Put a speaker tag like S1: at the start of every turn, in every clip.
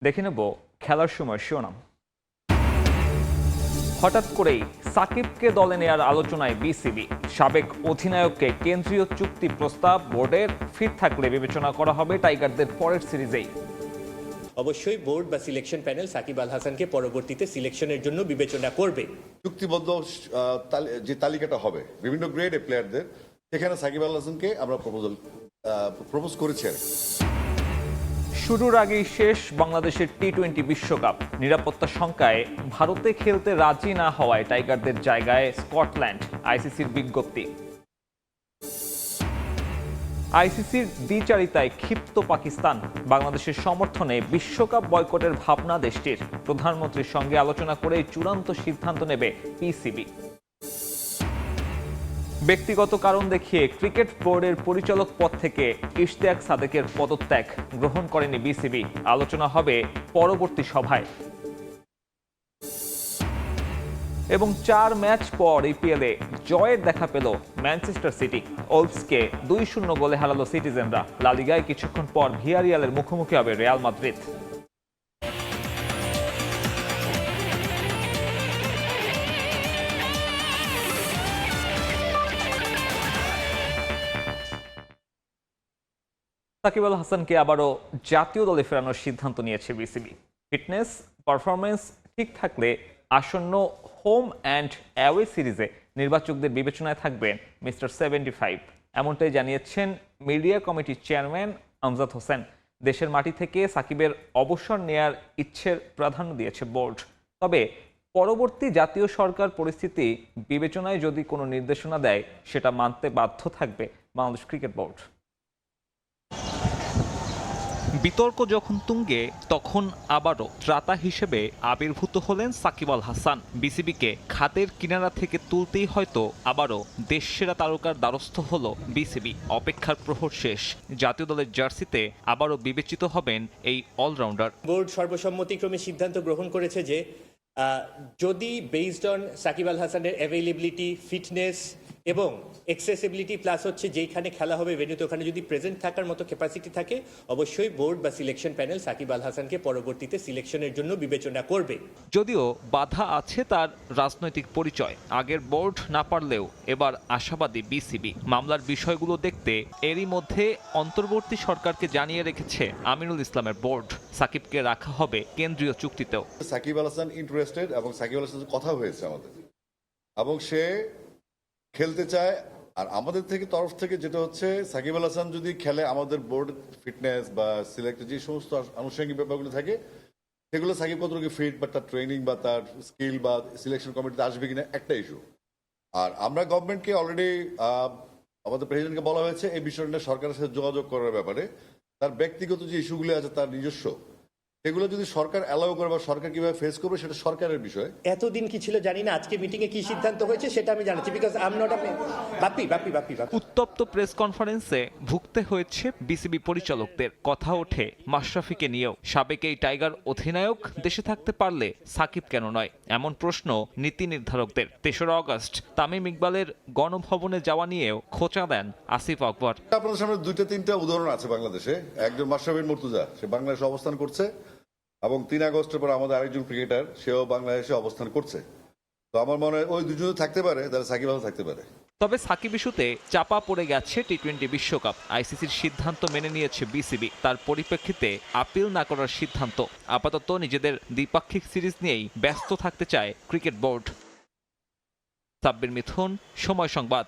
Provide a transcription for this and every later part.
S1: দেখে নেব খেলার সময় শিরোনাম। হঠাৎ করেই সাকিবকে দলে নেয়ার আলোচনায় বিসিবি। সাবেক অধিনায়ককে কেন্দ্রীয় চুক্তি প্রস্তাব বোর্ডের, ফিট থাকলে বিবেচনা করা হবে টাইগারদের পরের সিরিজেই।
S2: অবশ্যই বোর্ড বা সিলেকশন প্যানেল সাকিব আল হাসানকে পরবর্তীতে সিলেকশনের জন্য বিবেচনা করবে।
S3: চুক্তিবদ্ধ যে তালিকাটা হবে বিভিন্ন গ্রেডে প্লেয়ারদের, সেখানে সাকিব আল হাসানকে আমরা প্রপোজ করেছি আর কি।
S1: শুরুর আগেই শেষ বাংলাদেশের টি-20 বিশ্বকাপ। নিরাপত্তা শঙ্কায় ভারতে খেলতে রাজি না হওয়ায় টাইগারদের জায়গায় স্কটল্যান্ড, আইসিসির বিজ্ঞপ্তি। আইসিসির দ্বিচারিতায় ক্ষিপ্ত পাকিস্তান। বাংলাদেশের সমর্থনে বিশ্বকাপ বয়কটের ভাবনা দেশটির। প্রধানমন্ত্রীর সঙ্গে আলোচনা করে চূড়ান্ত সিদ্ধান্ত নেবে পিসিবি। ব্যক্তিগত কারণ দেখিয়ে ক্রিকেট বোর্ডের পরিচালক পদ থেকে ইশতিয়াক সাদেকের পদত্যাগ গ্রহণ করেনি বিসিবি। আলোচনা হবে পরবর্তী সভায়। এবং 4 ম্যাচ পর ইপিএলে জয়ের দেখা পেল ম্যানচেস্টার সিটি। ওলভসকে 2-0 গোলে হারালো সিটিজেনরা। লা লিগায় কিছুক্ষণ পর ভিয়ারিয়ালের মুখোমুখি হবে রিয়াল মাদ্রিদ। সাকিব আল হাসানকে আবারও জাতীয় দলে ফেরানোর সিদ্ধান্ত নিয়েছে বিসিবি। ফিটনেস পারফরমেন্স ঠিক থাকলে আসন্ন হোম অ্যান্ড অ্যাওয়ে সিরিজে নির্বাচকদের বিবেচনায় থাকবেন মিস্টার 75। এমনটাই জানিয়েছেন মিডিয়া কমিটির চেয়ারম্যান আমজাদ হোসেন। দেশের মাটি থেকে সাকিবের অবসর নেয়ার ইচ্ছের প্রাধান্য দিয়েছে বোর্ড। তবে পরবর্তী জাতীয় সরকার পরিস্থিতি বিবেচনায় যদি কোনো নির্দেশনা দেয়, সেটা মানতে বাধ্য থাকবে বাংলাদেশ ক্রিকেট বোর্ড। বিতর্ক যখন তুঙ্গে, তখন আবারও ত্রাতা হিসেবে আবির্ভূত হলেন সাকিব আল হাসান। বিসিবিকে খাতের কিনারা থেকে তুলতেই হয়তো আবারও দেশসেরা তারকার দ্বারস্থ হল বিসিবি। অপেক্ষার প্রহর শেষ। জাতীয় দলের জার্সিতে আবারও বিবেচিত হবেন এই অলরাউন্ডার।
S2: বোর্ড সর্বসম্মতিক্রমে সিদ্ধান্ত গ্রহণ করেছে যে যদি বেসড অন সাকিব আল হাসানের অ্যাভেলেবিলিটি, ফিটনেস এবং এক্সেসিবিলিটি প্লাস হচ্ছে যেখানে খেলা হবে ভেন্যুতে ওখানে যদি প্রেজেন্ট থাকার মতো ক্যাপাসিটি থাকে, অবশ্যই বোর্ড বা সিলেকশন প্যানেল সাকিব আল হাসানকে পরবর্তীতে সিলেকশনের জন্য বিবেচনা করবে।
S1: যদিও বাধা আছে তার রাজনৈতিক পরিচয়। আগের বোর্ড না পারলেও এবার আশাবাদী বিসিবি। মামলার বিষয়গুলো দেখতে এরই মধ্যে অন্তর্বর্তী সরকারকে জানিয়ে রেখেছে আমিনুল ইসলামের বোর্ড। সাকিবকে রাখা হবে কেন্দ্রীয় চুক্তিতেও।
S3: সাকিব আল হাসান ইন্টারেস্টেড এবং সাকিব আল হাসানের কথা হয়েছে আমাদের, এবং সে খেলতে চায়। আর আমাদের তরফ থেকে যেটা হচ্ছে, সাকিব আল হাসান যদি খেলে, আমাদের বোর্ড ফিটনেস বা সিলেক্ট যে সমস্ত আনুষঙ্গিক ব্যাপারগুলো থাকে, সেগুলো সাকিব কতটুকু ফিট বা তার ট্রেনিং বা তার স্কিল বা সিলেকশন কমিটিতে আসবে কিনা একটা ইস্যু। আর আমরা গভর্নমেন্টকে অলরেডি আমাদের প্রেসিডেন্টকে বলা হয়েছে এই বিষয়টা সরকারের সাথে যোগাযোগ করার ব্যাপারে। তার ব্যক্তিগত যে ইস্যুগুলো আছে তার নিজস্ব, সেগুলো যদি সরকার অ্যালাউ করে বা সরকার কিভাবে ফেস করবে সেটা সরকারের বিষয়।
S2: এতদিন কি ছিল জানি না, আজকে মিটিং এ কি সিদ্ধান্ত হয়েছে সেটা আমি জানাচ্ছি, বিকজ আই এম নট বাপি।
S1: উত্তপ্ত প্রেস কনফারেন্সে ভুগতে হয়েছে বিসিবি পরিচালকদের। কথা ওঠে মাশরাফিকে নিয়েও। সাবেক এই টাইগার অধিনায়ক দেশে থাকতে পারলে সাকিব কেন নয়, এমন প্রশ্ন নীতি নির্ধারকদের। 3রা আগস্ট তামিম ইকবালের গণভবনে যাওয়া নিয়েও খোঁচা দেন আসিফ আকবর।
S3: আপনাদের সামনে 2-3টা উদাহরণ আছে বাংলাদেশে। একজন মাশরাফি মুর্তজা, সে বাংলাদেশে অবস্থান করছে, এবং 3 আগস্টের পর আমাদের আরেকজন ক্রিকেটার, সেও বাংলাদেশে অবস্থান করছে। তো আমার মনে হয় ওই দুজনে থাকতে পারে, তাহলে সাকিব আল থাকতে পারে।
S1: তবে সাকিব ইস্যুতে চাপা পড়ে গেছে টি-20 বিশ্বকাপ। আইসিসির সিদ্ধান্ত মেনে নিয়েছে বিসিবি। তার পরিপ্রেক্ষিতে আপিল না করার সিদ্ধান্ত। আপাতত নিজেদের দ্বিপাক্ষিক সিরিজ নিয়েই ব্যস্ত থাকতে চায় ক্রিকেট বোর্ড। সাব্বির মিথুন, সময় সংবাদ।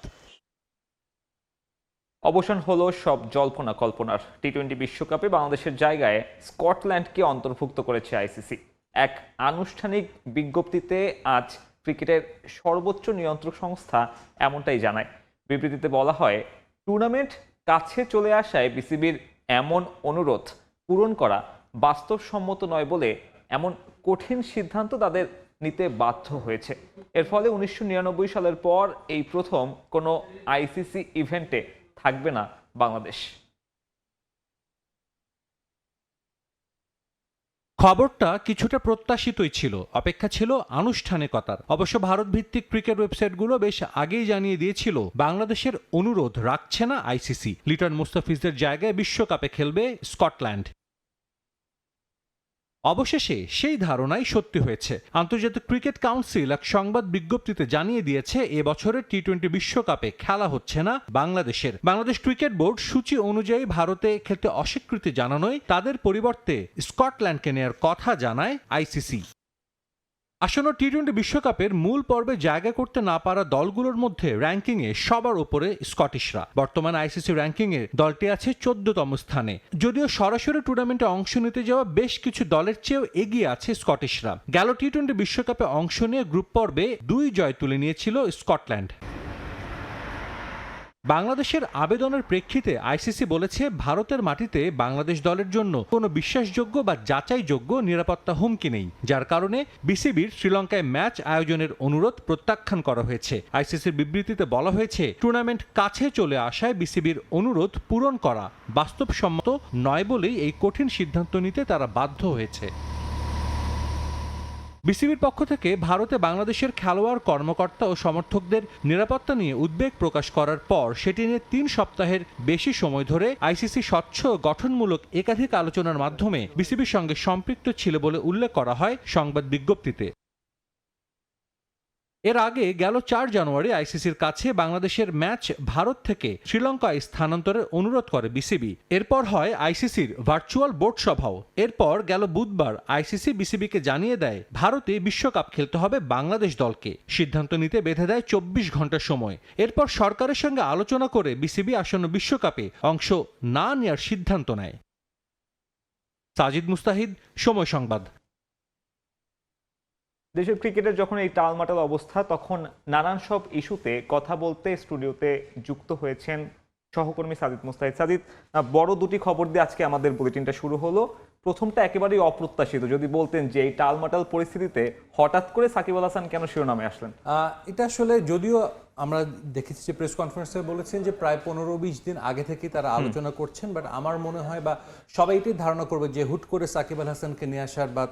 S1: অবসান হলো সব জল্পনা কল্পনার। টি-20 বিশ্বকাপে বাংলাদেশের জায়গায় স্কটল্যান্ডকে অন্তর্ভুক্ত করেছে আইসিসি। এক আনুষ্ঠানিক বিজ্ঞপ্তিতে আজ ক্রিকেটের সর্বোচ্চ নিয়ন্ত্রক সংস্থা এমনটাই জানায়। বিবৃতিতে বলা হয়, টুর্নামেন্ট কাছে চলে আসায় বিসিবির এমন অনুরোধ পূরণ করা বাস্তবসম্মত নয় বলে এমন কঠিন সিদ্ধান্ত তাদের নিতে বাধ্য হয়েছে। এর ফলে 1999 সালের পর এই প্রথম কোনো আইসিসি ইভেন্টে থাকবে না বাংলাদেশ।
S4: খবরটা কিছুটা প্রত্যাশিতই ছিল। অপেক্ষা ছিল আনুষ্ঠানিকতার। অবশ্য ভারত ভিত্তিক ক্রিকেট ওয়েবসাইটগুলো বেশ আগেই জানিয়ে দিয়েছিল বাংলাদেশের অনুরোধ রাখছে না আইসিসি। লিটন মুস্তাফিজদের জায়গায় বিশ্বকাপে খেলবে স্কটল্যান্ড। অবশেষে সেই ধারণাই সত্যি হয়েছে। আন্তর্জাতিক ক্রিকেট কাউন্সিল এক সংবাদ বিজ্ঞপ্তিতে জানিয়ে দিয়েছে এবছরের টি-20 বিশ্বকাপে খেলা হচ্ছে না বাংলাদেশের। বাংলাদেশ ক্রিকেট বোর্ড সূচি অনুযায়ী ভারতে খেলতে অস্বীকৃতি জানানোয় তাদের পরিবর্তে স্কটল্যান্ডকে নেয়ার কথা জানায় আইসিসি। আসন্ন টি-20 বিশ্বকাপের মূল পর্বে জায়গা করতে না পারা দলগুলোর মধ্যে র্যাঙ্কিংয়ে সবার উপরে স্কটিশরা। বর্তমানে আইসিসি র্যাঙ্কিংয়ে দলটি আছে 14তম স্থানে। যদিও সরাসরি টুর্নামেন্টে অংশ নিতে যাওয়া বেশ কিছু দলের চেয়েও এগিয়ে আছে স্কটিশরা। গেল টি-20 বিশ্বকাপে অংশ নিয়ে গ্রুপ পর্বে 2 জয় তুলে নিয়েছিল স্কটল্যান্ড। বাংলাদেশের আবেদনের প্রেক্ষিতে আইসিসি বলেছে ভারতের মাটিতে বাংলাদেশ দলের জন্য কোনো বিশ্বাসযোগ্য বা যাচাইযোগ্য নিরাপত্তা হুমকি নেই, যার কারণে বিসিবির শ্রীলঙ্কায় ম্যাচ আয়োজনের অনুরোধ প্রত্যাখ্যান করা হয়েছে। আইসিসির বিবৃতিতে বলা হয়েছে টুর্নামেন্ট কাছে চলে আসায় বিসিবির অনুরোধ পূরণ করা বাস্তবসম্মত নয় বলেই এই কঠিন সিদ্ধান্ত নিতে তারা বাধ্য হয়েছে। বিসিবির পক্ষ থেকে ভারতে বাংলাদেশের খেলোয়াড়, কর্মকর্তা ও সমর্থকদের নিরাপত্তা নিয়ে উদ্বেগ প্রকাশ করার পর সেটি নিয়ে 3 সপ্তাহের বেশি সময় ধরে আইসিসি স্বচ্ছ গঠনমূলক একাধিক আলোচনার মাধ্যমে বিসিবির সঙ্গে সম্পৃক্ত ছিল বলে উল্লেখ করা হয় সংবাদ বিজ্ঞপ্তিতে। এর আগে গেল 4 জানুয়ারি আইসিসির কাছে বাংলাদেশের ম্যাচ ভারত থেকে শ্রীলঙ্কায় স্থানান্তরের অনুরোধ করে বিসিবি। এরপর হয় আইসিসির ভার্চুয়াল বোর্ড সভাও। এরপর গেল বুধবার আইসিসি বিসিবিকে জানিয়ে দেয় ভারতে বিশ্বকাপ খেলতে হবে বাংলাদেশ দলকে। সিদ্ধান্ত নিতে বেঁধে দেয় 24 ঘন্টা সময়। এরপর সরকারের সঙ্গে আলোচনা করে বিসিবি আসন্ন বিশ্বকাপে অংশ না নেওয়ার সিদ্ধান্ত নেয়। সাজিদ মুস্তাহিদ, সময় সংবাদ।
S1: দেশের ক্রিকেটের যখন এই টালমাটাল অবস্থা, তখন নানান সব ইস্যুতে কথা বলতে স্টুডিওতে যুক্ত হয়েছেন সহকর্মী সাজিদ মুস্তাহিদ। সাজিদ, বড় দুটি খবর দিয়ে আজকে আমাদের বুলেটিনটা শুরু হলো। প্রথমটা একেবারেই অপ্রত্যাশিত, যদি বলতেন যে এই টালমাটাল পরিস্থিতিতে হঠাৎ করে সাকিব আল হাসান কেন শিরোনামে আসলেন?
S5: এটা আসলে যদিও আমরা দেখেছি যে প্রেস কনফারেন্সে বলেছেন যে প্রায় 15-20 দিন আগে থেকে তারা আলোচনা করছেন, বাট আমার মনে হয় বা সবাই এটাই ধারণা করবে যে হুট করে সাকিব আল হাসানকে নিয়ে আসার বা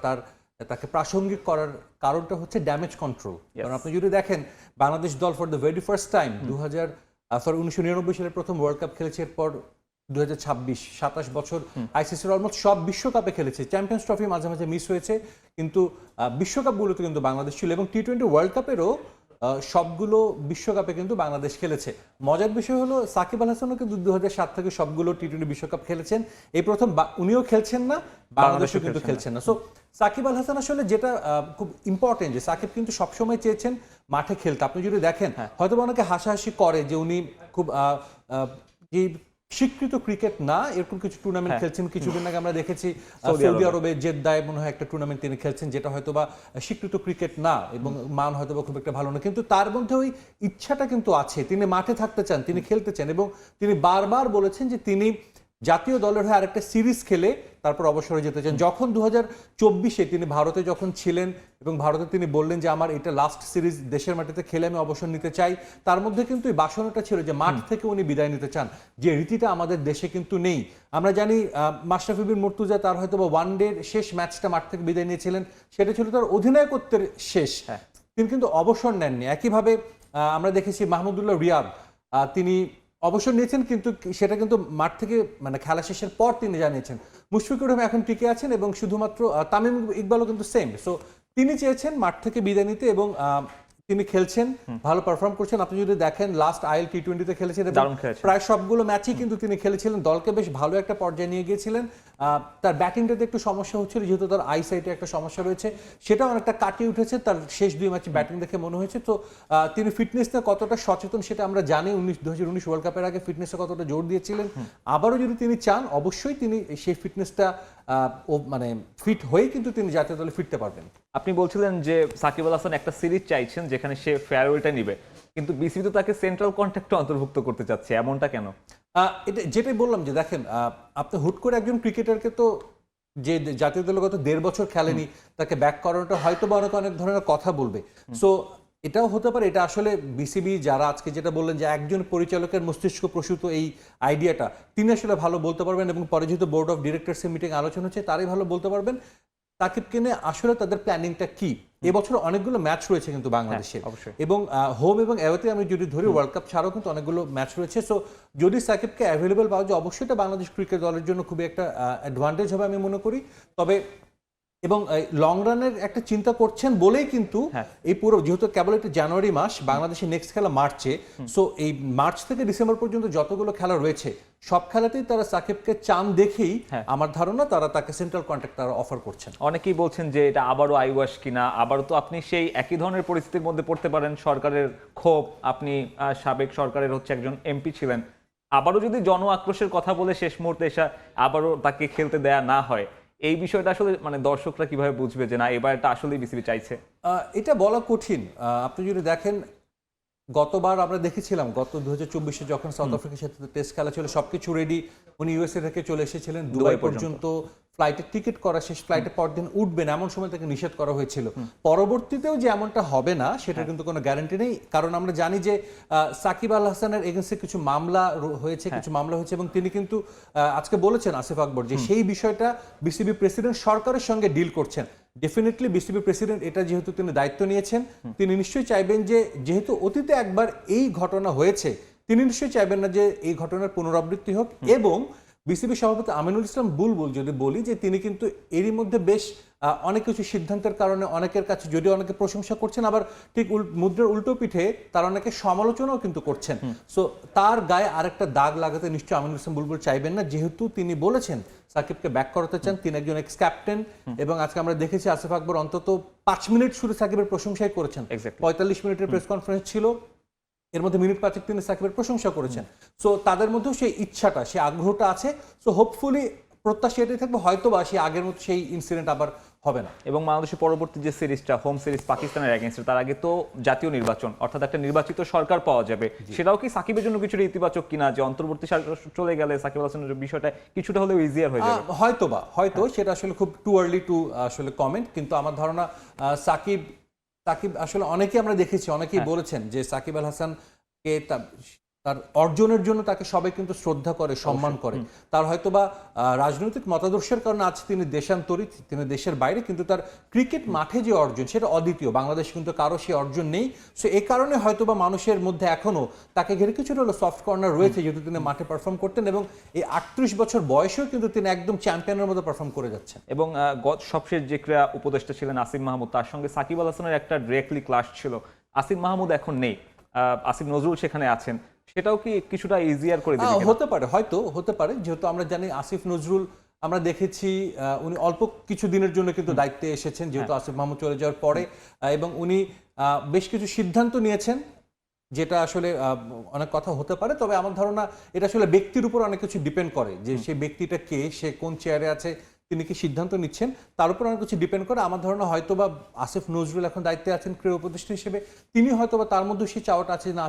S5: তাকে প্রাসঙ্গিক করার কারণটা হচ্ছে ড্যামেজ কন্ট্রোল। কারণ আপনি যদি দেখেন বাংলাদেশ দল for the very first time 1999 সালে প্রথম ওয়ার্ল্ড কাপ খেলেছে, এরপর 2026 27 বছর আইসিসির অলমোস্ট সব বিশ্বকাপে খেলেছে। চ্যাম্পিয়ন্স ট্রফি মাঝে মাঝে মিস হয়েছে, কিন্তু বিশ্বকাপগুলোতে কিন্তু বাংলাদেশ ছিল এবং টি-20 ওয়ার্ল্ড কাপেরও সবগুলো বিশ্বকাপে কিন্তু বাংলাদেশ খেলেছে। মজার বিষয় হলো সাকিব আল হাসানও কিন্তু 2007 থেকে সবগুলো টি-20 বিশ্বকাপ খেলেছেন। এই প্রথম উনিও খেলছেন না, বাংলাদেশও কিন্তু খেলছেন না। সো সাকিব আল হাসান আসলে যেটা খুব ইম্পর্টেন্ট যে সাকিব কিন্তু সবসময় চেয়েছেন মাঠে খেলতে। আপনি যদি দেখেন হয়তো অনেকে হাসাহাসি করে যে উনি খুব যে স্বীকৃত ক্রিকেট না এরকম কিছু টুর্নামেন্ট খেলছেন। কিছুদিন আগে আমরা দেখেছি সৌদি আরবে জেদ্দায় মনে হয় একটা টুর্নামেন্ট তিনি খেলছেন, যেটা হয়তো বা স্বীকৃত ক্রিকেট না এবং মান হয়তো বা খুব একটা ভালো না, কিন্তু তার মধ্যে ওই ইচ্ছাটা কিন্তু আছে। তিনি মাঠে থাকতে চান, তিনি খেলতে চান এবং তিনি বারবার বলেছেন যে তিনি জাতীয় দলের হয়ে আরেকটা সিরিজ খেলে তারপর অবসরে যেতে চান। যখন 2024-এ তিনি ভারতে যখন ছিলেন এবং ভারতে তিনি বললেন যে আমার এটা লাস্ট সিরিজ দেশের মাটিতে খেলে আমি অবসর নিতে চাই, তার মধ্যে কিন্তু এই বাসনাটা ছিল যে মাঠ থেকে উনি বিদায় নিতে চান, যে রীতিটা আমাদের দেশে কিন্তু নেই। আমরা জানি মাশরাফি বিন মুর্তজা তার হয়তো বা ওয়ান ডের শেষ ম্যাচটা মাঠ থেকে বিদায় নিয়েছিলেন, সেটা ছিল তার অধিনায়কত্বের শেষ। তিনি কিন্তু অবসর নেননি। একইভাবে আমরা দেখেছি মাহমুদুল্লাহ রিয়াদ, তিনি অবসর নিয়েছেন, কিন্তু সেটা কিন্তু মাঠ থেকে মানে খেলা শেষের পর তিনি জানিয়েছেন। মুশফিকুর রহিম এখন টিকে আছেন এবং শুধুমাত্র তামিম ইকবালও কিন্তু সেম। সো তিনি চেয়েছেন মাঠ থেকে বিদায় নিতে এবং তিনি খেলছেন, ভালো পারফর্ম করছেন। আপনি যদি দেখেন লাস্ট আইএল টি-20-তে খেলেছেন, প্রায় সবগুলো ম্যাচই কিন্তু তিনি খেলেছিলেন, দলকে বেশ ভালো একটা পর্যায়ে নিয়ে গিয়েছিলেন। তার ব্যাটিংটাতে একটু সমস্যা হচ্ছিল, যেহেতু তার আইসাইটে একটা সমস্যা রয়েছে, সেটা অনেকটা কাটিয়ে উঠেছে। তার শেষ 2 ম্যাচে ব্যাটিং দেখে মনে হয়েছে। তো তিনি ফিটনেস নিয়ে কতটা সচেতন সেটা আমরা জানি। 2019 ওয়ার্ল্ড কাপের আগে ফিটনেসে কতটা জোর দিয়েছিলেন। আবারও যদি তিনি চান, অবশ্যই তিনি সেই ফিটনেসটা মানে ফিট হয়ে কিন্তু তিনি জাতীয় দলে ফিরতে পারবেন।
S1: আপনি বলছিলেন যে সাকিব আল হাসান একটা সিরিজ চাইছেন যেখানে সে ফেয়ারওয়েলটা নিবে, কিন্তু বিসিবি তো তাকে সেন্ট্রাল কন্ট্রাক্টে অন্তর্ভুক্ত করতে চাচ্ছে, এমনটা কেন?
S5: এটা যেটাই বললাম যে দেখেন, আপনি হুট করে একজন ক্রিকেটারকে তো যে জাতীয় দলে গত 1.5 বছর খেলেনি তাকে ব্যাক করানোটা হয়তো বা অনেক ধরনের কথা বলবে। সো এটাও হতে পারে এটা আসলে বিসিবি যারা আজকে যেটা বললেন যে একজন পরিচালকের মস্তিষ্ক প্রসূত এই আইডিয়াটা, তিনি আসলে ভালো বলতে পারবেন এবং পরে যেহেতু বোর্ড অফ ডিরেক্টরসের মিটিং আলোচনা হচ্ছে তারাই ভালো বলতে পারবেন সাকিবকে নিয়ে আসলে তাদের প্ল্যানিংটা কি। এবছর অনেকগুলো ম্যাচ রয়েছে কিন্তু বাংলাদেশের, এবং হোম এবং অ্যাওয়েতে আমি যদি ধরি ওয়ার্ল্ড কাপ ছাড়াও কিন্তু অনেকগুলো ম্যাচ রয়েছে। সো যদি সাকিবকে অ্যাভেলেবল পাওয়া যায় অবশ্যই এটা বাংলাদেশ ক্রিকেট দলের জন্য খুবই একটা অ্যাডভান্টেজ হবে আমি মনে করি। তবে এবং লং রানের একটা চিন্তা করছেন বলেই কিন্তু এই পুরো যেহেতু কেবল এটা জানুয়ারি মাস, বাংলাদেশের নেক্সট খেলা মার্চে, সো এই মার্চ থেকে ডিসেম্বর পর্যন্ত যতগুলো খেলা রয়েছে সব খেলাতেই তারা সাকিবকে চান দেখেই আমার ধারণা তারা তাকে সেন্ট্রাল কন্ট্রাক্ট তারা অফার করছেন।
S1: অনেকেই বলছেন যে এটা আবারও আইওয়াশ কিনা, আবারও তো আপনি সেই একই ধরনের পরিস্থিতির মধ্যে পড়তে পারেন। সরকারের ক্ষোভ, আপনি সাবেক সরকারের একজন এমপি ছিলেন, আবারও যদি জন আক্রোশের কথা বলে শেষ মুহূর্তে এসে আবারও তাকে খেলতে দেয়া না হয়, এই বিষয়টা আসলে দর্শকরা কিভাবে বুঝবে যে না এবার এটা আসলেই বিসিবি চাইছে?
S5: এটা বলা কঠিন। আপনি যদি দেখেন গতবার আমরা দেখেছিলাম গত 2024-এ যখন সাউথ আফ্রিকার সাথে টেস্ট খেলা ছিল, সবকিছু রেডি, উনি ইউএসএ থেকে চলে এসেছিলেন, দুবাই পর্যন্ত ফ্লাইটের টিকিট করা শেষ, ফ্লাইটে পরদিন উঠবেন এমন সময় তাকে নিষেধ করা হয়েছিল। পরবর্তীতেও যে এমনটা হবে না সেটা কিন্তু কোনো গ্যারান্টি নেই, কারণ আমরা জানি যে সাকিব আল হাসানের এগেন্সে কিছু মামলা হয়েছে এবং তিনি কিন্তু আজকে বলেছেন আসিফ আকবর যে সেই বিষয়টা বিসিবি প্রেসিডেন্ট সরকারের সঙ্গে ডিল করছেন। ডেফিনেটলি বিসিবি প্রেসিডেন্ট এটা যেহেতু তিনি দায়িত্ব নিয়েছেন, তিনি নিশ্চয়ই চাইবেন যে যেহেতু অতীতে একবার এই ঘটনা হয়েছে, তিনি নিশ্চয়ই চাইবেন না যে এই ঘটনার পুনরাবৃত্তি হোক। এবং বিসিবি সভাপতি আমিনুল ইসলাম বুলবুল যদি বলি যে তিনি কিন্তু এরই মধ্যে বেশ অনেক কিছু সিদ্ধান্তের কারণে অনেকের কাছে যদিও অনেকে প্রশংসা করছেন, আবার ঠিক মুদ্রার উল্টো পিঠে তার অনেকে সমালোচনাও কিন্তু করছেন। সো তার গায়ে আরেকটা দাগ লাগাতে নিশ্চয়ই আমিনুল ইসলাম বুলবুল চাইবেন না, যেহেতু তিনি বলেছেন সাকিবকে ব্যাক করাতে চান, তিনি একজন এক্স ক্যাপ্টেন। এবং আজকে আমরা দেখেছি আসিফ আকবর অন্তত 5 মিনিট শুধু সাকিবের প্রশংসাই করেছেন। 45 মিনিটের প্রেস কনফারেন্স ছিল, এর মধ্যে মিনিট 5 তিনি সাকিবের প্রশংসা করেছেন। সো তাদের মধ্যেও সেই ইচ্ছাটা, সেই আগ্রহটা আছে। সো হোপফুলি প্রত্যাশা এটাই থাকবে, হয়তো বা সেই আগের মতো সেই ইনসিডেন্ট আবার হবে না।
S1: এবং বাংলাদেশের পরবর্তী যে সিরিজটা, হোম সিরিজ পাকিস্তানের এগেইনস্টে, তার আগে তো জাতীয় নির্বাচন, অর্থাৎ একটা নির্বাচিত সরকার পাওয়া যাবে। সেটাও কি সাকিবের জন্য কিছুটা ইতিবাচক কিনা, যে অন্তর্বর্তী সরকার চলে গেলে সাকিব আল হাসানের বিষয়টা কিছুটা হলেও ইজিয়ার হয়ে যাবে?
S5: হয়তো সেটা আসলে খুব টু আর্লি টু আসলে কমেন্ট, কিন্তু আমার ধারণা সাকিব আসলে অনেকেই আমরা দেখেছি, অনেকেই বলেছেন যে সাকিব আল হাসানকে তার অর্জনের জন্য তাকে সবাই কিন্তু শ্রদ্ধা করে, সম্মান করে। তার হয়তোবা রাজনৈতিক মতাদর্শের কারণে আছে তিনি দেশান্তরিত, তিনি দেশের বাইরে, কিন্তু তার ক্রিকেট মাঠে যে অর্জন সেটা অদ্বিতীয়। বাংলাদেশ কিন্তু কারো সেই অর্জন নেই। সো এই কারণে হয়তোবা মানুষের মধ্যে এখনো তাকে ঘিরে কিছুটা হলো সফট কর্নার রয়েছে, যেহেতু তিনি মাঠে পারফর্ম করতেন এবং এই 38 বছর বয়সেও কিন্তু তিনি একদম চ্যাম্পিয়নের মতো পারফর্ম করে যাচ্ছেন।
S1: এবং সবশেষ যে ক্রীড়া উপদেষ্টা ছিলেন আসিফ মাহমুদ, তার সঙ্গে সাকিব আল হাসানের একটা ডিরেক্টলি ক্লাশ ছিল। আসিফ মাহমুদ এখন নেই, আসিফ নজরুল সেখানে আছেন, সেটাও কি কিছুটা ইজিয়ার করে দিবে?
S5: হতে পারে, হয়তো হতে পারে। যেহেতু আমরা জানি আসিফ নজরুল, আমরা দেখেছি উনি অল্প কিছু দিনের জন্য কিন্তু দায়িত্বে এসেছেন, যেহেতু আসিফ মাহমুদ চলে যাওয়ার পরে, এবং উনি বেশ কিছু সিদ্ধান্ত নিয়েছেন, যেটা আসলে অনেক কথা হতে পারে। তবে আমার ধারণা এটা আসলে ব্যক্তির উপর অনেক কিছু ডিপেন্ড করে, যে সেই ব্যক্তিটা কে, সে কোন চেয়ারে আছে, তিনি কি সিদ্ধান্ত নিচ্ছেন, তার উপর অনেক কিছু ডিপেন্ড করে। আমার ধারণা হয়তোবা আসিফ নজরুল এখন দায়িত্বে আছেন ক্রীড়া উপদেষ্টা হিসেবে, তিনি হয়তোবা তার মধ্যে সেই চাওয়াটা আছে না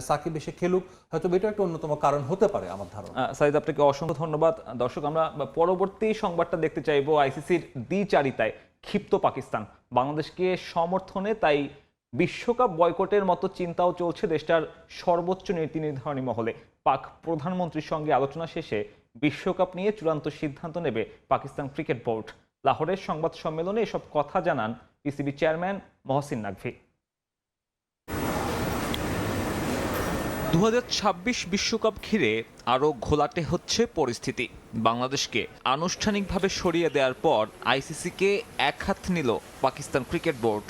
S5: সাকিব এসে খেলুক, হয়তো এটা একটা অন্যতম কারণ হতে পারে আমার ধারণা।
S1: সাইদ, আপনাকে অসংখ্য ধন্যবাদ। দর্শক, আমরা পরবর্তী সংবাদটা দেখতে চাইবো আইসিসির দ্বিচারিতায় ক্ষিপ্ত পাকিস্তান, বাংলাদেশকে সমর্থনে তাই বিশ্বকাপ বয়কটের মতো চিন্তাও চলছে দেশটার সর্বোচ্চ নীতি নির্ধারণী মহলে। পাক প্রধানমন্ত্রীর সঙ্গে আলোচনা শেষে বিশ্বকাপ নিয়ে চূড়ান্ত সিদ্ধান্ত নেবে পাকিস্তান ক্রিকেট বোর্ড। লাহোরের সংবাদ সম্মেলনে এসব কথা জানান পিসিবি চেয়ারম্যান মহসিন নাকভি। 2026 বিশ্বকাপ ঘিরে আরও ঘোলাটে হচ্ছে পরিস্থিতি। বাংলাদেশকে আনুষ্ঠানিকভাবে সরিয়ে দেওয়ার পর আইসিসিকে এক হাত নিল পাকিস্তান ক্রিকেট বোর্ড।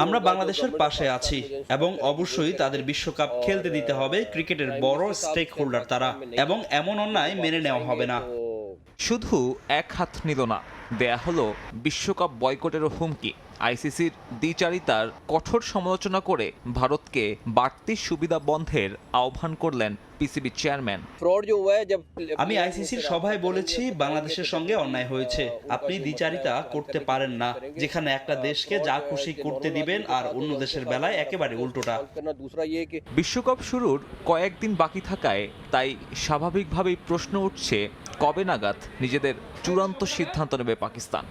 S6: আমরা বাংলাদেশের পাশে আছি এবং অবশ্যই তাদের বিশ্বকাপ খেলতে দিতে হবে। ক্রিকেটের বড় স্টেক হোল্ডার তারা, এবং এমন অন্যায় মেনে নেওয়া হবে না।
S1: শুধু এক হাত নিল না, দেয়া হলো বিশ্বকাপ বয়কটেরও হুমকি। আইসিসির দ্বিচারিতার কঠোর সমালোচনা করে ভারতকে বাড়তি সুবিধা বন্ধের আহ্বান করলেন পিসিবি চেয়ারম্যান।
S6: আমি আইসিসির সভায় বলেছি, বাংলাদেশের সঙ্গে অন্যায় হয়েছে। আপনি দ্বিচারিতা করতে পারেন না, যেখানে একটা দেশকে যা খুশি করতে দিবেন আর অন্য দেশের বেলায় একেবারে উল্টোটা।
S1: বিশ্বকাপ শুরুর কয়েকদিন বাকি থাকায় তাই স্বাভাবিকভাবেই প্রশ্ন উঠছে, কবে নাগাদ নিজেদের চূড়ান্ত সিদ্ধান্ত নেবে পাকিস্তান?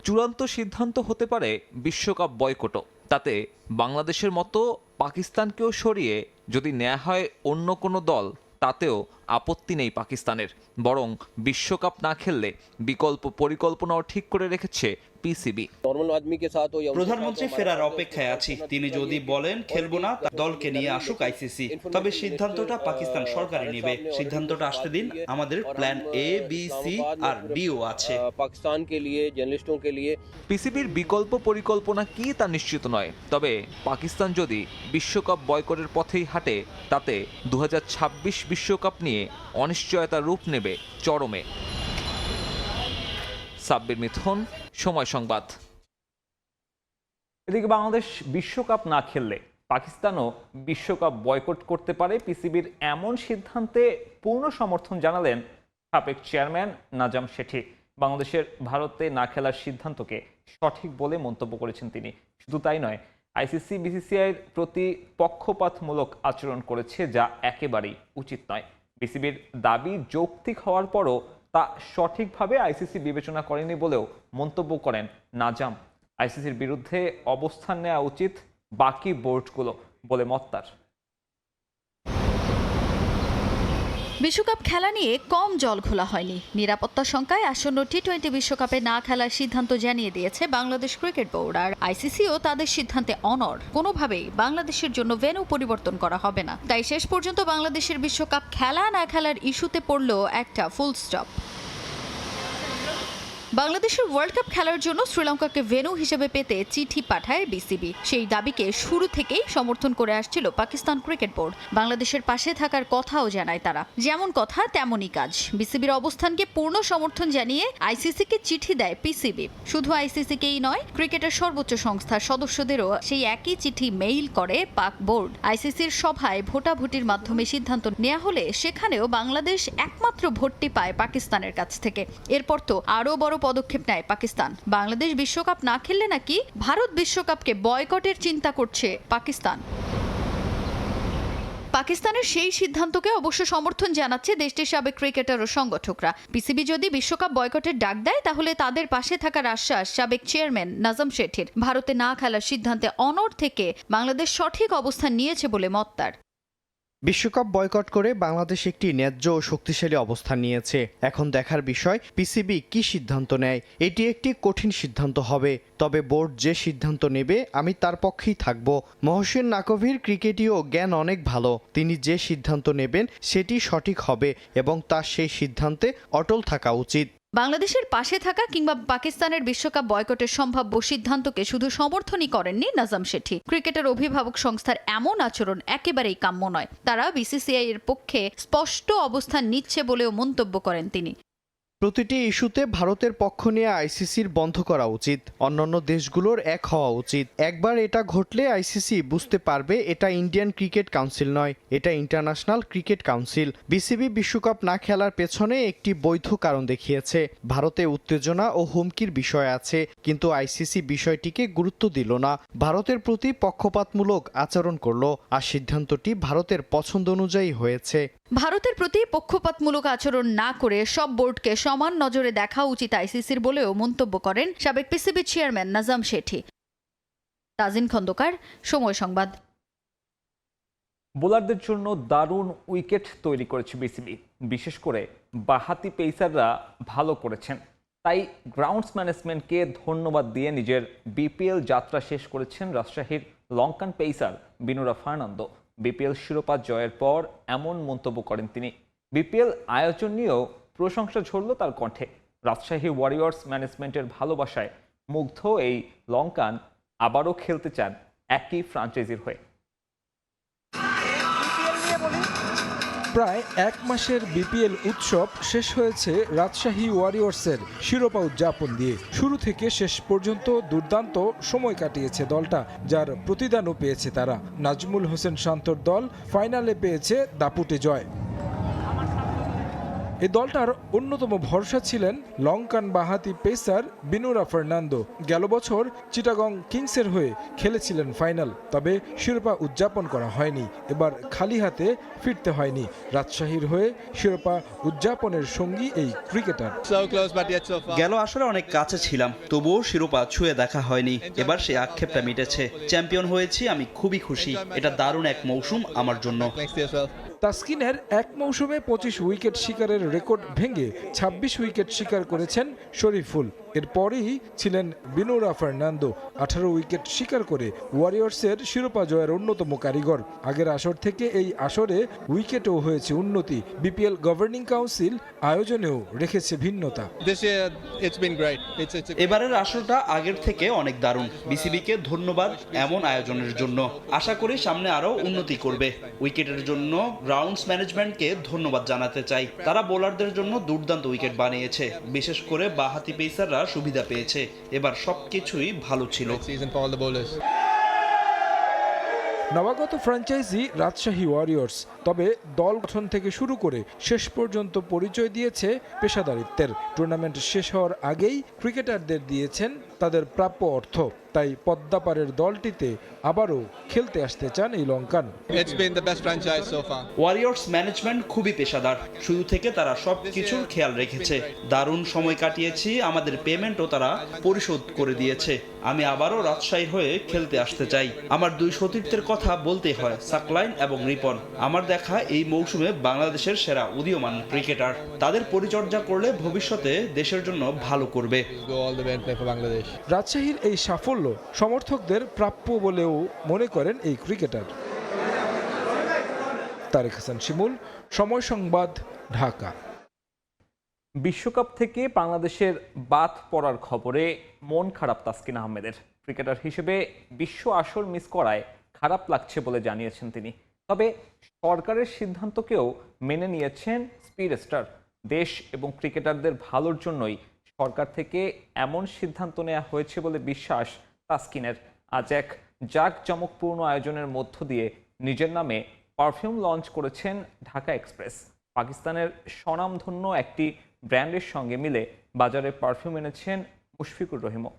S1: চূড়ান্ত সিদ্ধান্ত হতে পারে বিশ্বকাপ বয়কটও। তাতে বাংলাদেশের মতো পাকিস্তানকেও সরিয়ে যদি নেওয়া হয় অন্য কোনো দল, তাতেও আপত্তি নেই পাকিস্তানের। বরং বিশ্বকাপ না খেললে বিকল্প পরিকল্পনাও ঠিক করে রেখেছে পিসিবি।
S6: প্রধানমন্ত্রী ফেরার অপেক্ষায় আছি। তিনি যদি বলেন খেলবো না, দলকে নিয়ে আসুক আইসিসি। তবে সিদ্ধান্তটা পাকিস্তান সরকারই নেবে। সিদ্ধান্তটা আসতে দিন। আমাদের প্ল্যান এ, বি, সি আর ডিও আছে।
S1: পিসিবির বিকল্প পরিকল্পনা কি তা নিশ্চিত নয়, তবে পাকিস্তান যদি বিশ্বকাপ বয়কটের পথেই হাঁটে তাতে 2026 বিশ্বকাপ নিয়ে অনিশ্চয়তার রূপ নেবে চরমে। সাব্বির মিথুন, সময় সংবাদ। এদিকে বাংলাদেশ বিশ্বকাপ না খেললে পাকিস্তানও বিশ্বকাপ বয়কট করতে পারে। পিসিবির এমন সিদ্ধান্তে পূর্ণ সমর্থন জানালেন সাবেক চেয়ারম্যান নাজাম শেঠি। বাংলাদেশের ভারতে না খেলার সিদ্ধান্তকে সঠিক বলে মন্তব্য করেছেন তিনি। শুধু তাই নয়, আইসিসি বিসিসিআইয়ের প্রতি পক্ষপাতমূলক আচরণ করেছে, যা একেবারেই উচিত নয়। বিসিবির দাবি যৌক্তিক হওয়ার পরও তা সঠিকভাবে আইসিসি বিবেচনা করেনি বলেও মন্তব্য করেন নাজাম। আইসিসির বিরুদ্ধে অবস্থান নেওয়া উচিত বাকি বোর্ডগুলো বলে মত তার।
S7: বিশ্বকাপ খেলা নিয়ে কম জল ঘোলা হয়নি। নিরাপত্তা শঙ্কায় আসন্ন টি-20 বিশ্বকাপে না খেলার সিদ্ধান্ত জানিয়ে দিয়েছে বাংলাদেশ ক্রিকেট বোর্ড, আর আইসিসিও তাদের সিদ্ধান্তে অনড়। কোনোভাবেই বাংলাদেশের জন্য ভেন্যু পরিবর্তন করা হবে না। তাই শেষ পর্যন্ত বাংলাদেশের বিশ্বকাপ খেলা না খেলার ইস্যুতে পড়ল একটা ফুল স্টপ। বাংলাদেশের ওয়ার্ল্ড কাপ খেলার জন্য শ্রীলঙ্কাকে ভেন্যু হিসেবে পেতে চিঠি পাঠায় বিসিবি। সেই দাবিকে শুরু থেকেই সমর্থন করে আসছিল পাকিস্তান ক্রিকেট বোর্ড। বাংলাদেশের পাশে থাকার কথাও জানায় তারা। যেমন কথা তেমনই কাজ। বিসিবির অবস্থানকে পূর্ণ সমর্থন জানিয়ে আইসিসিকে চিঠি দেয় পিসিবি। শুধু আইসিসিকেই নয়, ক্রিকেটের সর্বোচ্চ সংস্থার সদস্যদেরও সেই একই চিঠি মেইল করে পাক বোর্ড। আইসিসির সভায় ভোটাভুটির মাধ্যমে সিদ্ধান্ত নেওয়া হলে সেখানেও বাংলাদেশ একমাত্র ভোটটি পায় পাকিস্তানের কাছ থেকে। এরপর তো আরও বড় পদক্ষেপ নেয় পাকিস্তান। বাংলাদেশ বিশ্বকাপ না খেললে নাকি ভারত বিশ্বকাপকে বয়কটের চিন্তা করছে পাকিস্তান। পাকিস্তানের সেই সিদ্ধান্তকে অবশ্য সমর্থন জানাচ্ছে দেশটির সাবেক ক্রিকেটার ও সংগঠকরা। পিসিবি যদি বিশ্বকাপ বয়কটের ডাক দেয় তাহলে তাদের পাশে থাকার আশ্বাস সাবেক চেয়ারম্যান নাজাম শেঠির। ভারতে না খেলার সিদ্ধান্তে অনড় থেকে বাংলাদেশ সঠিক অবস্থান নিয়েছে বলে মত তার।
S8: বিশ্বকাপ বয়কট করে বাংলাদেশ একটি ন্যায্য ও শক্তিশালী অবস্থান নিয়েছে। এখন দেখার বিষয় পিসিবি কি সিদ্ধান্ত নেয়। এটি একটি কঠিন সিদ্ধান্ত হবে, তবে বোর্ড যে সিদ্ধান্ত নেবে আমি তার পক্ষেই থাকব। মহসিন নাকভির ক্রিকেটীয় জ্ঞান অনেক ভালো। তিনি যে সিদ্ধান্ত নেবেন সেটি সঠিক হবে এবং তার সেই সিদ্ধান্তে অটল থাকা উচিত।
S7: বাংলাদেশের পাশে থাকা কিংবা পাকিস্তানের বিশ্বকাপ বয়কটের সম্ভাব্য সিদ্ধান্তকে শুধু সমর্থনই করেননি নাজাম শেঠি। ক্রিকেটের অভিভাবক সংস্থার এমন আচরণ একেবারেই কাম্য নয়। তারা বিসিসিআই এর পক্ষে স্পষ্ট অবস্থান নিচ্ছে বলেও মন্তব্য করেন তিনি।
S8: প্রতিটি ইস্যুতে ভারতের পক্ষ নিয়ে আইসিসির বন্ধ করা উচিত। অন্যান্য দেশগুলোর এক হওয়া উচিত। একবার এটা ঘটলে আইসিসি বুঝতে পারবে এটা ইন্ডিয়ান ক্রিকেট কাউন্সিল নয়, এটা ইন্টারন্যাশনাল ক্রিকেট কাউন্সিল। বিসিবি বিশ্বকাপ না খেলার পেছনে একটি বৈধ কারণ দেখিয়েছে। ভারতে উত্তেজনা ও হুমকির বিষয় আছে, কিন্তু আইসিসি বিষয়টিকে গুরুত্ব দিল না, ভারতের প্রতি পক্ষপাতমূলক আচরণ করল, আর সিদ্ধান্তটি ভারতের পছন্দ অনুযায়ী হয়েছে।
S7: ভারতের প্রতি পক্ষপাতমূলক আচরণ না করে সব বোর্ডকে সমান নজরে দেখা উচিত আইসিসির বলেও মন্তব্য করেন সাবেক পিসিবি চেয়ারম্যান নাজাম শেঠি। তাজিন খন্দকার, সময় সংবাদ।
S1: বোলারদের জন্য দারুণ উইকেট তৈরি করেছে বিসিবি। বিশেষ করে বাহাতি পেসাররা ভালো করেছেন। তাই গ্রাউন্ডস ম্যানেজমেন্টকে ধন্যবাদ দিয়ে নিজের বিপিএল যাত্রা শেষ করেছেন রাজশাহীর Lankan pacer Binura Fernando. BPL শিরোপা জয়ের পর এমন মন্তব্য করেন তিনি। বিপিএল আয়োজন নিয়েও প্রশংসা ঝরল তার কণ্ঠে। রাজশাহী ওয়ারিয়র্স ম্যানেজমেন্টের ভালোবাসায় মুগ্ধ এই লঙ্কান আবারও খেলতে চান একই ফ্রাঞ্চাইজির হয়ে।
S9: প্রায় এক মাসের বিপিএল উৎসব শেষ হয়েছে রাজশাহী ওয়ারিয়র্সের শিরোপা উদযাপন দিয়ে। শুরু থেকে শেষ পর্যন্ত দুর্দান্ত সময় কাটিয়েছে দলটা, যার প্রতিদানও পেয়েছে তারা। নাজমুল হোসেন শান্তর দল ফাইনালে পেয়েছে দাপুটে জয়। এই দলটার অন্যতম ভরসা ছিলেন লঙ্কান বাহাতি পেসার বিনুরা ফার্নান্দো। গেল বছর চিটাগং কিংসের হয়ে খেলেছিলেন ফাইনাল, তবে শিরোপা উদযাপন করা হয়নি। এবার খালি হাতে ফিরতে হয়নি। রাজশাহীর হয়ে শিরোপা উদযাপনের সঙ্গী এই ক্রিকেটার।
S6: গেল আসলে অনেক কাছে ছিলাম, তবুও শিরোপা ছুঁয়ে দেখা হয়নি। এবার সেই আক্ষেপটা মিটেছে। চ্যাম্পিয়ন হয়েছি, আমি খুবই খুশি। এটা দারুণ এক মৌসুম আমার জন্য।
S9: তাসকিনের এক মৌসুমে 25 উইকেট শিকারের রেকর্ড ভেঙে 26 উইকেট শিকার করেছেন শরীফুল। এরপরই ছিলেন বিনুরা ফার্নান্দো। 18 উইকেট শিকার করে ওয়ারিয়র্সের শিরোপা জয়ের অন্যতম কারিগর। আগের আসর থেকে এই আসরে উইকেটও হয়েছে উন্নতি। বিপিএল গভর্নিং কাউন্সিল আয়োজনেও রেখেছে ভিন্নতা।
S6: এবারের আসরটা আগের থেকে অনেক দারুণ। বিসিবিকে ধন্যবাদ এমন আয়োজনের জন্য। আশা করি সামনে আরো উন্নতি করবে। উইকেটের জন্য গ্রাউন্ডস ম্যানেজমেন্টকে ধন্যবাদ জানাতে চাই। তারা বোলারদের জন্য দুর্দান্ত উইকেট বানিয়েছে, বিশেষ করে বাঁহাতি পেসাররা সুবিধা পেয়েছে। এবার সবকিছুই ভালো ছিল।
S9: নবাগত ফ্র্যাঞ্চাইজি রাজশাহী ওয়ারিয়র্স, তবে দল গঠন থেকে শুরু করে শেষ পর্যন্ত পরিচয় দিয়েছে পেশাদারিত্বের। টুর্নামেন্ট শেষ হওয়ার আগেই ক্রিকেটারদের দিয়েছেন তাদের প্রাপ্য অর্থ। তাই পদ্মাপাড়ের দলটিতে আবারও খেলতে আসতে চান এই লঙ্কান।
S6: ওয়ারিয়র্স ম্যানেজমেন্ট খুবই পেশাদার। শুরু থেকে তারা সবকিছুর খেয়াল রেখেছে। দারুণ সময় কাটিয়েছি, আমাদের পেমেন্টও তারা পরিশোধ করে দিয়েছে। আমি আবারও রাজশাহীর হয়ে খেলতে আসতে চাই। আমার দুই সতীর্থের কথা বলতে হয়, সাকলাইন এবং রিপন। আমার দেখা এই মৌসুমে বাংলাদেশের সেরা উদীয়মান ক্রিকেটার। তাদের পরিচর্যা করলে ভবিষ্যতে দেশের জন্য ভালো করবে।
S9: রাজশাহীর এই সাফল্য সমর্থকদের প্রাপ্য বলেও মনে করেন এই ক্রিকেটার। তারেক হাসান শিমুল, সময় সংবাদ, ঢাকা।
S1: বিশ্বকাপ থেকে বাংলাদেশের বাদ পড়ার খবরে মন খারাপ তাসকিন আহমেদের। ক্রিকেটার হিসেবে বিশ্ব আসর মিস করায় খারাপ লাগছে বলে জানিয়েছেন তিনি। তবে সরকারের সিদ্ধান্তকেও মেনে নিয়েছেন স্পিড স্টার। দেশ এবং ক্রিকেটারদের ভালোর জন্যই সরকার থেকে এমন সিদ্ধান্ত নেওয়া হয়েছে বলে বিশ্বাস তাসকিনের। আজ এক জাঁকজমকপূর্ণ আয়োজনের মধ্য দিয়ে নিজের নামে পারফিউম লঞ্চ করেছেন ঢাকা এক্সপ্রেস। পাকিস্তানের স্বনামধন্য একটি ব্র্যান্ডের সঙ্গে মিলে বাজারে পারফিউম এনেছেন মুশফিকুর রহিমও।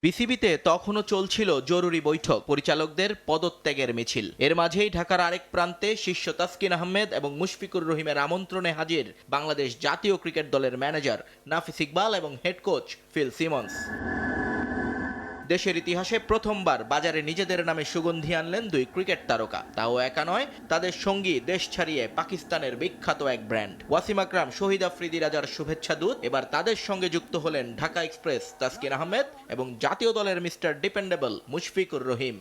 S10: বিসিবিতে তখনও চলছিল জরুরি বৈঠক, পরিচালকদের পদত্যাগের মিছিল। এর মাঝেই ঢাকার আরেক প্রান্তে শীর্ষ তাসকিন আহমেদ এবং মুশফিকুর রহিমের আমন্ত্রণে হাজির বাংলাদেশ জাতীয় ক্রিকেট দলের ম্যানেজার নাফিস ইকবাল এবং হেড কোচ ফিল সিমন্স। দেশের ইতিহাসে প্রথমবার বাজারে নিজেদের নামে সুগন্ধি আনলেন দুই ক্রিকেট তারকা। তাও একা নয়, তাদের সঙ্গী দেশ ছাড়িয়ে পাকিস্তানের বিখ্যাত এক ব্র্যান্ড। ওয়াসিম আকরাম, শহীদ আফ্রিদি রাজার শুভেচ্ছা দূত। এবার তাদের সঙ্গে যুক্ত হলেন ঢাকা এক্সপ্রেস তাসকিন আহমেদ এবং জাতীয় দলের মিস্টার ডিপেন্ডেবল মুশফিকুর রহিম।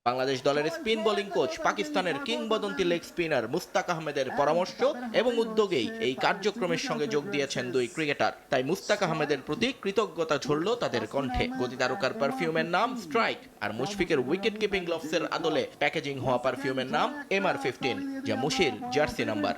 S10: বাংলাদেশ দলের স্পিন বোলিং কোচ পাকিস্তানের কিংবদন্তি লেগ স্পিনার মুস্তাক আহমেদের পরামর্শ এবং উদ্যোগেই এই কার্যক্রমের সঙ্গে যোগ দিয়েছেন দুই ক্রিকেটার। তাই মুস্তাক আহমেদের প্রতি কৃতজ্ঞতা ঝরল তাদের কণ্ঠে। গতি তারকার পারফিউমের নাম স্ট্রাইক, আর মুশফিকের উইকেট কিপিং গ্লাভসের আদলে প্যাকেজিং হওয়া পারফিউমের নাম MR15, যা মুশির জার্সি নাম্বার।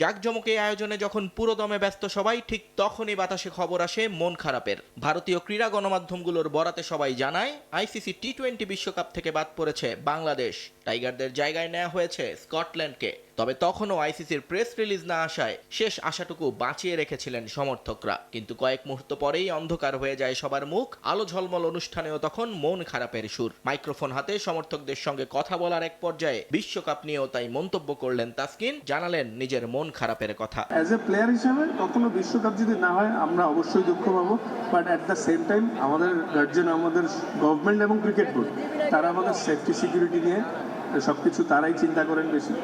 S10: জাকজমকে আয়োজনে যখন পুরোদমে ব্যস্ত সবাই, ঠিক তখনই বাতাসে খবর আসে মন খারাপের। ভারতীয় ক্রীড়া গণমাধ্যমগুলোর বরাতে সবাই জানায়, আইসিসি টি20 বিশ্বকাপ থেকে বাদ পড়েছে বাংলাদেশ। টাইগারদের জায়গায় নেওয়া হয়েছে স্কটল্যান্ডকে। তবে তখনও আইসিসির প্রেস রিলিজ না আসায় শেষ আশাটুকু বাঁচিয়ে রেখেছিলেন সমর্থকরা। কিন্তু কয়েক মুহূর্ত পরেই অন্ধকার হয়ে যায় সবার মুখ। আলো ঝলমল অনুষ্ঠানেও তখন মন খারাপের সুর। মাইক্রোফোন হাতে সমর্থকদের সঙ্গে কথা বলার এক পর্যায়ে বিশ্বকাপ নিয়েও তাই মন্তব্য করলেন তাসকিন, জানালেন নিজের মন খারাপের কথা।
S11: অ্যাজ এ প্লেয়ার হিসেবে কখনো বিশ্বকাপ যদি না হয় আমরা অবশ্যই দুঃখ পাবো, but at the same time আমাদের গার্জিয়ান, আমাদের গভর্নমেন্ট এবং ক্রিকেট বোর্ড, তারা আমাদের সেফটি সিকিউরিটি নিয়ে সবকিছু তারাই চিন্তা করেন বেশি।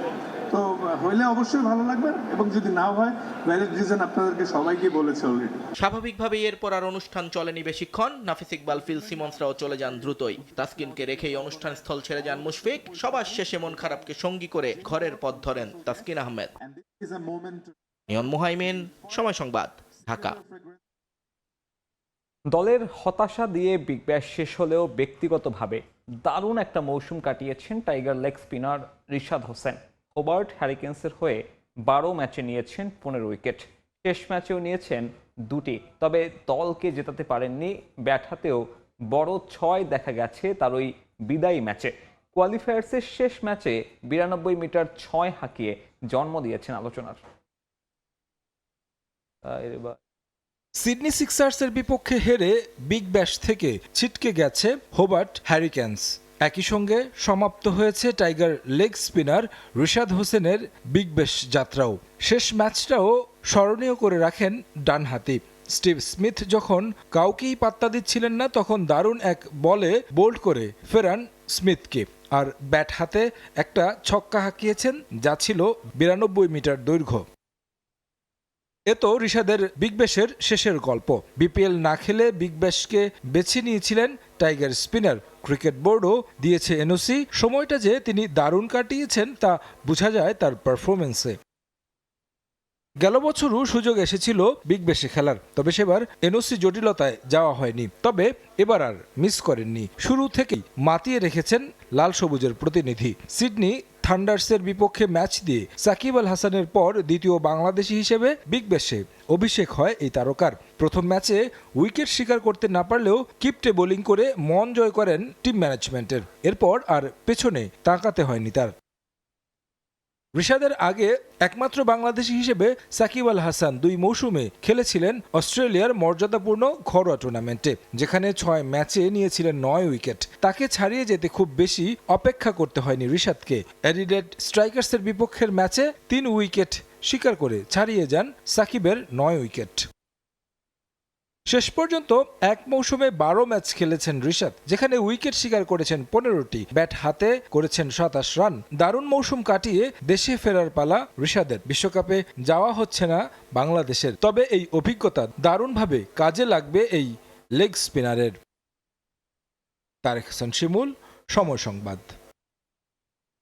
S11: তো হইলে অবশ্যই ভালো লাগবে, এবং যদি না হয় ভ্যালিড রিজন আপনাদেরকে সবাইকে বলেছে অলরেডি।
S10: স্বাভাবিকভাবেই এরপর আর অনুষ্ঠান চলেনি বেশিক্ষণ। নাফিস ইকবাল, ফিল সিমন্সরাও চলে যান দ্রুতই। তাসকিনকে রেখেই অনুষ্ঠান স্থল ছেড়ে যান মুশফিক। সবার শেষে মন খারাপকে সঙ্গী করে ঘরের পথ ধরেন তাসকিন আহমেদ। নিয়ন মুহাইমিন, সময় সংবাদ, ঢাকা।
S1: দলের হতাশা দিয়ে বিগ ব্যাশ শেষ হলেও ব্যক্তিগতভাবে দারুণ একটা মৌসুম কাটিয়েছেন tiger leg spinner Rishad Hossain. Hobart হ্যারিকেন্সের হয়ে 12 ম্যাচে নিয়েছেন 15 উইকেট। শেষ ম্যাচেও নিয়েছেন 2টি। তবে দলকে জেতাতে পারেননি। ব্যাট হাতেও বড় 6 দেখা গেছে তার ওই বিদায়ী ম্যাচে। কোয়ালিফায়ার্সের শেষ ম্যাচে 92 মিটার 6 হাঁকিয়ে জন্ম দিয়েছেন আলোচনার।
S9: সিডনি সিক্সার্সের বিপক্ষে হেরে বিগ ব্যাশ থেকে ছিটকে গেছে হোবার্ট হ্যারিকেন্স। একই সঙ্গে সমাপ্ত হয়েছে টাইগার লেগ স্পিনার রিশাদ হোসেনের বিগ ব্যাশ যাত্রাও। শেষ ম্যাচটাও স্মরণীয় করে রাখেন ডানহাতি স্টিভ স্মিথ যখন কাউকেই পাত্তা দিচ্ছিলেন না, তখন দারুণ এক বলে বোল্ড করে ফেরান স্মিথকে। আর ব্যাট হাতে একটা ছক্কা হাঁকিয়েছেন যা ছিল 92 মিটার দৈর্ঘ্য। এ তো ঋষাদের বিগ ব্যাশের শেষের গল্প। বিপিএল না খেলে বিগ ব্যাশকে বেছে নিয়েছিলেন টাইগার স্পিনার। ক্রিকেট বোর্ডও দিয়েছে এনওসি। সময়টা যে তিনি দারুণ কাটিয়েছেন তা বোঝা যায় তার পারফরমেন্সে। গেল বছরও সুযোগ এসেছিল বিগ ব্যাশে খেলার, তবে সেবার এনওসি জটিলতায় যাওয়া হয়নি। তবে এবার আর মিস করেননি, শুরু থেকেই মাতিয়ে রেখেছেন লাল সবুজের প্রতিনিধি। সিডনি থান্ডার্সের বিপক্ষে ম্যাচ দিয়ে সাকিব আল হাসানের পর দ্বিতীয় বাংলাদেশি হিসেবে বিগ ব্যাশে অভিষেক হয় এই তারকার। প্রথম ম্যাচে উইকেট শিকার করতে না পারলেও কিপটে বোলিং করে মন জয় করেন টিম ম্যানেজমেন্টের। এরপর আর পেছনে তাকাতে হয়নি তার। ঋষাদের আগে একমাত্র বাংলাদেশি হিসেবে সাকিব আল হাসান 2 মৌসুমে খেলেছিলেন অস্ট্রেলিয়ার মর্যাদাপূর্ণ ঘরোয়া টুর্নামেন্টে, যেখানে 6 ম্যাচে নিয়েছিলেন 9 উইকেট। তাকে ছাড়িয়ে যেতে খুব বেশি অপেক্ষা করতে হয়নি ঋষাদকে। অ্যাডিলেড স্ট্রাইকার্সের বিপক্ষের ম্যাচে 3 উইকেট শিকার করে ছাড়িয়ে যান সাকিবের 9 উইকেট। শেষ পর্যন্ত এক মৌসুমে 12 ম্যাচ খেলেছেন ঋষাদ, যেখানে উইকেট শিকার করেছেন 15টি, ব্যাট হাতে করেছেন 27 রান। দারুণ মৌসুম কাটিয়ে দেশে ফেরার পালা ঋষাদের। বিশ্বকাপে যাওয়া হচ্ছে না বাংলাদেশের, তবে এই অভিজ্ঞতা দারুণভাবে কাজে লাগবে এই লেগ স্পিনারের। তারেক হাসান শিমুল, সময় সংবাদ।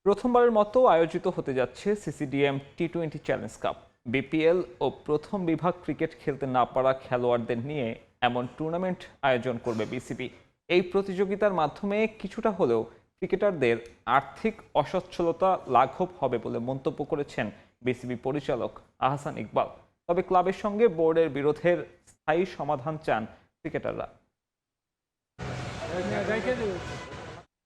S1: প্রথমবারের মতো আয়োজিত হতে যাচ্ছে সিসিডিএম টি-20 চ্যালেঞ্জ কাপ। বিপিএল ও প্রথম বিভাগ ক্রিকেট খেলতে না পারা খেলোয়াড়দের নিয়ে এমন টুর্নামেন্ট আয়োজন করবে বিসিবি। এই প্রতিযোগিতার মাধ্যমে কিছুটা হলেও ক্রিকেটারদের আর্থিক অসচ্ছলতা লাঘব হবে বলে মন্তব্য করেছেন বিসিবি পরিচালক আহসান ইকবাল। তবে ক্লাবের সঙ্গে বোর্ডের বিরোধের স্থায়ী সমাধান চান ক্রিকেটাররা।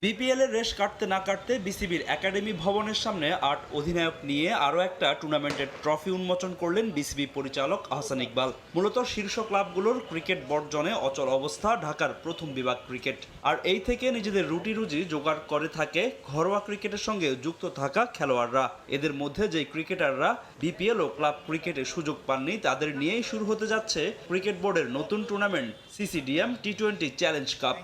S6: বিপিএল এর রেশ কাটতে না কাটতে বিসিবির একাডেমি ভবনের সামনে 8 অধিনায়ক নিয়ে আরও একটা টুর্নামেন্টের ট্রফি উন্মোচন করলেন বিসিবি পরিচালক আহসান ইকবাল। মূলত শীর্ষ ক্লাবগুলোর ক্রিকেট বর্জনে অচল অবস্থা ঢাকার প্রথম বিভাগ ক্রিকেট, আর এই থেকে নিজেদের রুটি রুজি জোগাড় করে থাকে ঘরোয়া ক্রিকেটের সঙ্গে যুক্ত থাকা খেলোয়াড়রা। এদের মধ্যে যে ক্রিকেটাররা বিপিএল ও ক্লাব ক্রিকেটে সুযোগ পাননি তাদের নিয়েই শুরু হতে যাচ্ছে ক্রিকেট বোর্ডের নতুন টুর্নামেন্ট সিসিডিএম টি-20 চ্যালেঞ্জ কাপ।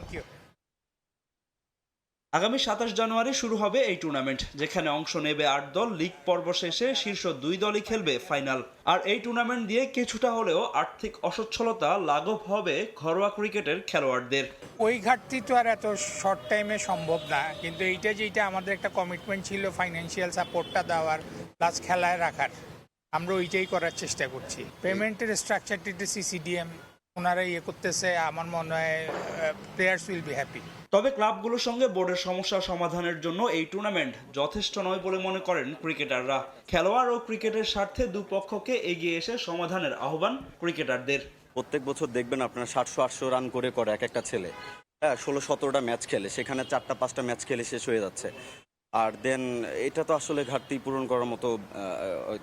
S6: আগামী 27 জানুয়ারি শুরু হবে এই টুর্নামেন্ট, যেখানে অংশ নেবে 8 দল। লিগ পর্ব শেষে শীর্ষ 2 দলই খেলবে ফাইনাল। আর এই টুর্নামেন্ট দিয়ে কিছুটা হলেও আর্থিক অসচ্ছলতা লাঘব হবে ঘরোয়া ক্রিকেটের খেলোয়াড়দের।
S12: ওই ঘাটতি তো আর এত শর্ট টাইমে সম্ভব না, কিন্তু এইটা যেটা আমাদের একটা কমিটমেন্ট ছিল ফাইন্যান্সিয়াল সাপোর্টটা দেওয়ার প্লাস খেলায় রাখার, আমরা ওইটাই করার চেষ্টা করছি। পেমেন্টের স্ট্রাকচারটিতে সিসিডিএম ওনারা করতেছে, আমার মনে হয় প্লেয়ার্স উইল বি হ্যাপি।
S6: তবে ক্লাবগুলোর সঙ্গে বোর্ডের সমস্যা সমাধানের জন্য এই টুর্নামেন্ট যথেষ্ট নয় বলে মনে করেন ক্রিকেটাররা। খেলোয়াড় ও ক্রিকেটের স্বার্থে দুপক্ষকে এগিয়ে এসে সমাধানের আহ্বান ক্রিকেটারদের।
S13: প্রত্যেক বছর দেখবেন আপনারা 700-800 রান করে এক একটা ছেলে, হ্যাঁ 16-17টা ম্যাচ খেলে, সেখানে 4-5টা ম্যাচ খেলে শেষ হয়ে যাচ্ছে। আর দেন এটা তো আসলে ঘাটতি পূরণ করার মতো,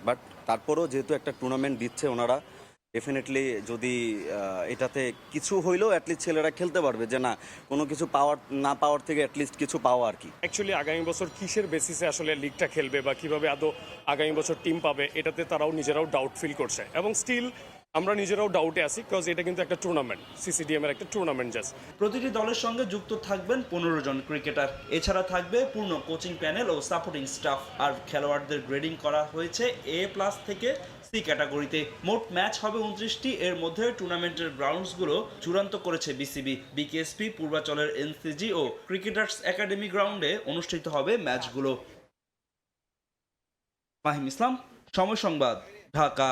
S13: বাট তারপরেও যেহেতু একটা টুর্নামেন্ট দিচ্ছে ওনারা, ডেফিনেটলি যদি এটাতে কিছু হইলেও অ্যাটলিস্ট ছেলেরা খেলতে পারবে, যে না কোনো কিছু পাওয়ার না পাওয়ার থেকে অ্যাটলিস্ট কিছু পাওয়া আর কি।
S14: অ্যাকচুয়ালি আগামী বছর কিসের বেসিসে আসলে লিগটা খেলবে বা কিভাবে আদৌ আগামী বছর টিম পাবে, এটাতে তারাও নিজেরাও ডাউট ফিল করছে, এবং স্টিল আমরা নিজেরাও ডাউটে আছি, বিকজ এটা কিন্তু একটা টুর্নামেন্ট, সিসিডিএম এর একটা টুর্নামেন্ট জাস্ট।
S6: প্রতিটি দলের সঙ্গে যুক্ত থাকবেন 15 জন ক্রিকেটার। এছাড়া থাকবে পূর্ণ কোচিং প্যানেল ও সাপোর্টিং স্টাফ। আর খেলোয়াড়দের গ্রেডিং করা হয়েছে A+ থেকে C ক্যাটাগরিতে। মোট ম্যাচ হবে 29টি। এর মধ্যে টুর্নামেন্টের গ্রাউন্ডসগুলো চূড়ান্ত করেছে বিসিবি। বিকেএসপি, পূর্বাচলের এনসিজি ও ক্রিকেটার্স একাডেমি গ্রাউন্ডে অনুষ্ঠিত হবে ম্যাচগুলো। ফাহিম ইসলাম, সময় সংবাদ, ঢাকা।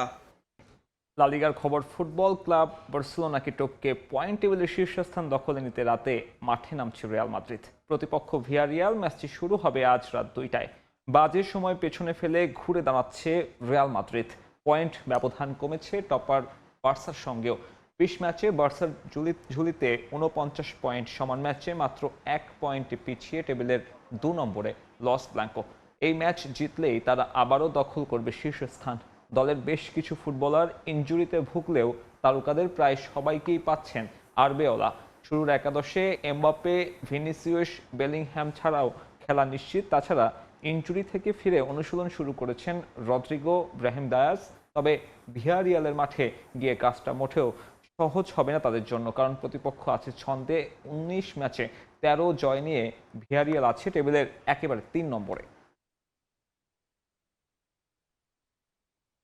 S1: লা লিগার খবর। ফুটবল ক্লাব বার্সেলোনাকে টপকে পয়েন্ট টেবিলের শীর্ষস্থান দখলে নিতে রাতে মাঠে নামছে রিয়াল মাদ্রিদ। প্রতিপক্ষ ভিয়ারিয়াল। ম্যাচটি শুরু হবে আজ রাত 2টায়। বাজে সময় পেছনে ফেলে ঘুরে দাঁড়াচ্ছে রিয়াল মাদ্রিদ। পয়েন্ট ব্যবধান কমেছে টপার বার্সার সঙ্গেও। 20 ম্যাচে বার্সার ঝুলিতে 49 পয়েন্ট। সমান ম্যাচে মাত্র 1 পয়েন্টে পিছিয়ে টেবিলের 2 নম্বরে লস ব্ল্যাঙ্কো। এই ম্যাচ জিতলেই তারা আবারও দখল করবে শীর্ষস্থান। দলের বেশ কিছু ফুটবলার ইনজুরিতে ভুগলেও তারকাদের প্রায় সবাইকেই পাচ্ছেন আরবেওলা। শুরুর একাদশে এমবাপ্পে, ভিনিসিয়াস, বেলিংহ্যাম ছাড়াও খেলা নিশ্চিত। তাছাড়া ইনজুরি থেকে ফিরে অনুশীলন শুরু করেছেন রদ্রিগো, ব্রাহিম ডায়াস। তবে ভিয়ারিয়ালের মাঠে গিয়ে কাজটা মোটেও সহজ হবে না তাদের জন্য, কারণ প্রতিপক্ষ আছে ছন্দে। 19 ম্যাচে 13 জয় নিয়ে ভিয়ারিয়াল আছে টেবিলের একেবারে 3 নম্বরে।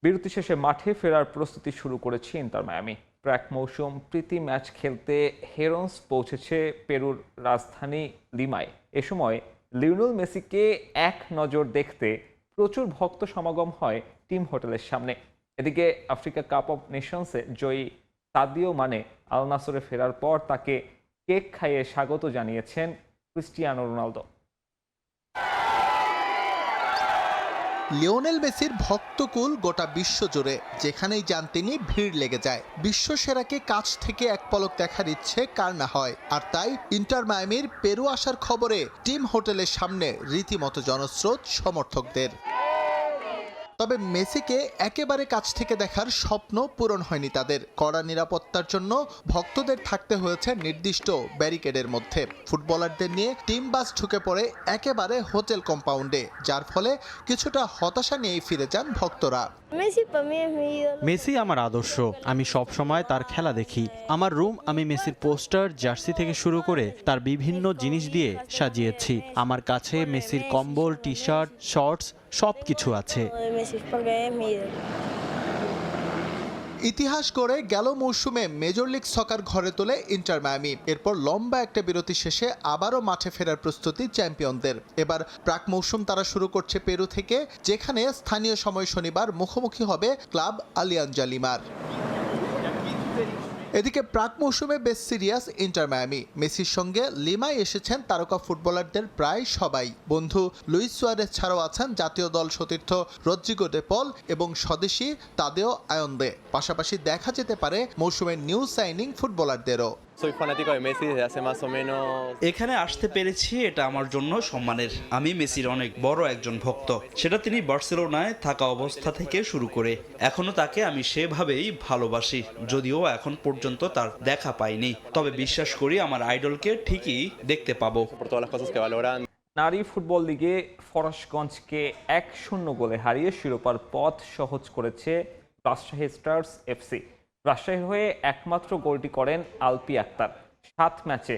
S1: বিরতি শেষে মাঠে ফেরার প্রস্তুতি শুরু করেছে ইন্টার মায়ামি। প্রাক মৌসুম প্রীতি ম্যাচ খেলতে হেরন্স পৌঁছেছে পেরুর রাজধানী লিমায়। এ সময় লিওনেল মেসিকে এক নজর দেখতে প্রচুর ভক্ত সমাগম হয় টিম হোটেলের সামনে। এদিকে আফ্রিকা কাপ অফ নেশনসে জয়ী সাদিও মানে আল নাসরে ফেরার পর তাকে কেক খাইয়ে স্বাগত জানিয়েছেন ক্রিস্টিয়ানো রোনালদো।
S15: লিওনেল মেসির ভক্তকুল গোটা বিশ্ব জুড়ে, যেখানেই যান তিনি ভিড় লেগে যায়। বিশ্ব সেরাকে কাছ থেকে এক পলক দেখার ইচ্ছে কার না হয়, আর তাই ইন্টার মায়ামির পেরু আসার খবরে টিম হোটেলের সামনে রীতিমতো জনস্রোত সমর্থকদের। তবে মেসিকে একেবারে কাছ থেকে দেখার স্বপ্ন পূরণ হয়নি তাদের। কড়া নিরাপত্তার জন্য ভক্তদের থাকতে হয়েছে নির্দিষ্ট ব্যারিকেডের মধ্যে। ফুটবলারদের নিয়ে টিম বাস ঢুকে পড়ে একেবারে হোটেল কম্পাউন্ডে, যার ফলে কিছুটা হতাশা নিয়েই ফিরে যান ভক্তরা।
S16: মেসি আমার আদর্শ, আমি সব সময় তার খেলা দেখি। আমার রুম আমি মেসির পোস্টার, জার্সি থেকে শুরু করে তার বিভিন্ন জিনিস দিয়ে সাজিয়েছি। আমার কাছে মেসির কম্বল, টি শার্ট, শর্টস সবকিছু আছে।
S15: ইতিহাস করে গেল মৌসুমে মেজর লিগ সকার ঘরে তোলে ইন্টার মায়ামি। এরপর লম্বা একটা বিরতি শেষে আবারও মাঠে ফেরার প্রস্তুতি চ্যাম্পিয়নদের। এবার প্রাক মৌসুম তারা শুরু করছে পেরু থেকে, যেখানে স্থানীয় সময় শনিবার মুখোমুখি হবে ক্লাব আলিয়ানজা লিমার। এদিকে প্রাক মৌসুমে বেশ সিরিয়াস ইন্টার মায়ামি। মেসির সঙ্গে লিমায় এসেছেন তারকা ফুটবলারদের প্রায় সবাই। বন্ধু লুইস সুয়ারেজ ছাড়াও আছেন জাতীয় দল সতীর্থ রদ্রিগো ডে পল এবং স্বদেশি তাদেও আয়োন্দে। পাশাপাশি দেখা যেতে পারে মৌসুমের নিউ সাইনিং ফুটবলারদেরও।
S6: এখানে আসতে পেরেছি, এটা আমার জন্য সম্মানের। আমি মেসির অনেক বড় একজন ভক্ত, সেটা তিনি বার্সেলোনায় থাকা অবস্থা থেকে শুরু করে এখনো তাকে আমি সেভাবেই ভালোবাসি, যদিও এখন পর্যন্ত তার দেখা পাইনি। তবে বিশ্বাস করি আমার আইডলকে ঠিকই দেখতে পাবো।
S1: নারী ফুটবল লিগে ফরাসগঞ্জকে 1-0 গোলে হারিয়ে শিরোপার পথ সহজ করেছে রাজশাহী স্টার্স এফসি। রাজশাহীর হয়ে একমাত্র গোলটি করেন আলপি আক্তার। 7 ম্যাচে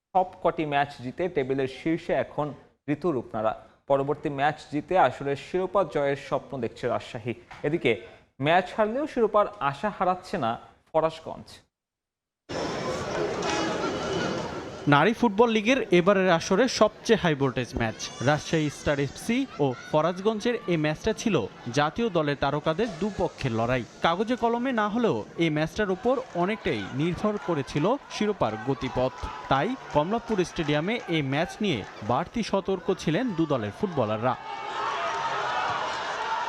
S1: সবকটি ম্যাচ জিতে টেবিলের শীর্ষে এখন ঋতু রূপনারা। পরবর্তী ম্যাচ জিতে আসরের শিরোপা জয়ের স্বপ্ন দেখছে রাজশাহী। এদিকে ম্যাচ হারলেও শিরোপার আশা হারাচ্ছে না ফরাসগঞ্জ।
S16: নারী ফুটবল লিগের এবারের আসরে সবচেয়ে high voltage match Rajshahi star FC ও ফরাজগঞ্জের এই ম্যাচটা ছিল জাতীয় দলের তারকাদের দুপক্ষের লড়াই। কাগজে কলমে না হলেও এই ম্যাচটার উপর অনেকটাই নির্ভর করেছিল শিরোপার গতিপথ। তাই কমলাপুর স্টেডিয়ামে এই ম্যাচ নিয়ে বাড়তি সতর্ক ছিলেন দু দলের ফুটবলাররা।